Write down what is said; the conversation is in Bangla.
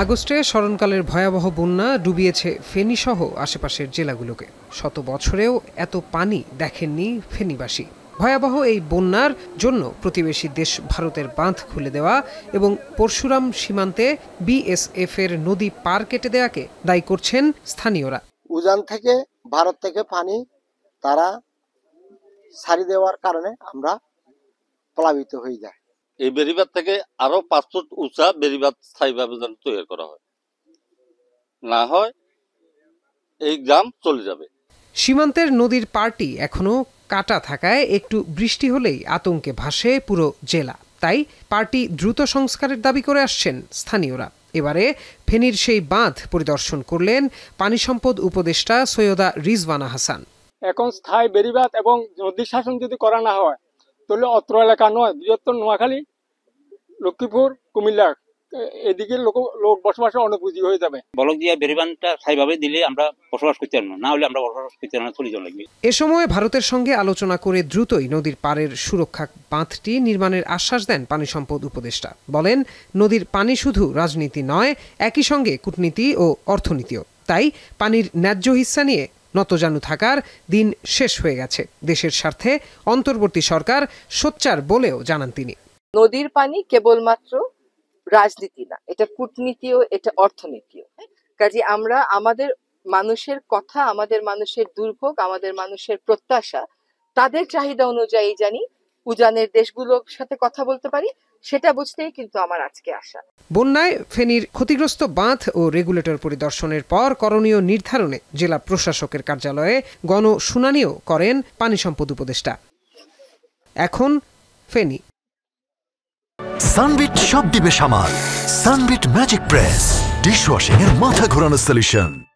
আগস্টে স্মরণকালের ভয়াবহ বন্যা ডুবিয়েছে ফেনীসহ আশেপাশের জেলাগুলোকে। শত বছরেও এত পানি দেখেননি ফেনীবাসী। ভয়াবহ এই বন্যার জন্য প্রতিবেশী দেশ ভারতের বাঁধ খুলে দেওয়া এবং পরশুরাম সীমান্তে বিএসএফ এর নদী পার কেটে দেওয়াকে দায়ী করছেন স্থানীয়রা। উজান থেকে ভারত থেকে পানি তারা ছাড়ি দেওয়ার কারণে আমরা প্লাবিত হয়ে যায়। এই বেড়িবাঁধ থেকে আরো 5 ফুট উঁচা বেড়িবাঁধ স্থায়ীভাবে তৈরি করা হয়, না হয় এই গ্রাম চলে যাবে। সীমান্তের নদীর পাড়টি এখনো কাটা থাকায় একটু বৃষ্টি হলেই আতঙ্কে ভাসে পুরো জেলা। তাই পার্টি দ্রুত সংস্কারের দাবি করে আসছেন স্থানীয়রা। এবারে ফেনীর সেই বাঁধ পরিদর্শন করলেন পানি সম্পদ উপদেষ্টা সৈয়দা রিজওয়ানা হাসান। এখন স্থায়ী বেড়িবাঁধ এবং নদী শাসন যদি করা না হয় তাহলে অত্র এলাকা নয়, বৃহত্তর নোয়াখালী, লক্ষ্মীপুর, কুমিল্লা এদিকে লোক বসবাসের অনুপযোগী হয়ে যাবে। বলক দিয়ে বেড়িবাঁধটা স্থায়ীভাবে দিলে আমরা বসবাস করতে পারবো, না হলে আমরা বসবাস করতে পারবো না, চলে যাওয়া লাগবে। এ সময় ভারতের সঙ্গে আলোচনা করে দ্রুতই নদীর পাড়ের সুরক্ষা বাঁধটি নির্মাণের আশ্বাস দেন পানি সম্পদ উপদেষ্টা। বলেন, নদীর পানি শুধু রাজনীতি নয়, একই সঙ্গে কূটনীতি ও অর্থনীতিও। তাই পানির ন্যায্য হিস্সা নিয়ে নতজানু থাকার দিন শেষ হয়ে গেছে। দেশের স্বার্থে অন্তর্বর্তী সরকার সোচ্চার বলেও জানান তিনি। নদীর পানি কেবলমাত্র রাজনীতি না, এটা কূটনীতিও, এটা অর্থনীতিও। কাজে আমরা আমাদের মানুষের কথা, আমাদের মানুষের দুর্ভোগ, আমাদের মানুষের প্রত্যাশা, তাদের চাহিদা অনুযায়ী জানি উজানের দেশগুলোর সাথে কথা বলতে পারি, সেটা বুঝতেই কিন্তু আমার আজকে আসা। বন্যায় ফেনীর ক্ষতিগ্রস্ত বাঁধ ও রেগুলেটর পরিদর্শনের পর করণীয় নির্ধারণে জেলা প্রশাসকের কার্যালয়ে গণশুনানিও করেন পানি সম্পদ উপদেষ্টা। এখন ফেনী। সানবিট সব দিবে সামাল। সানবিট ম্যাজিক প্রেস ডিশওয়াশিং এর মাথা ঘোরানো সলিউশন।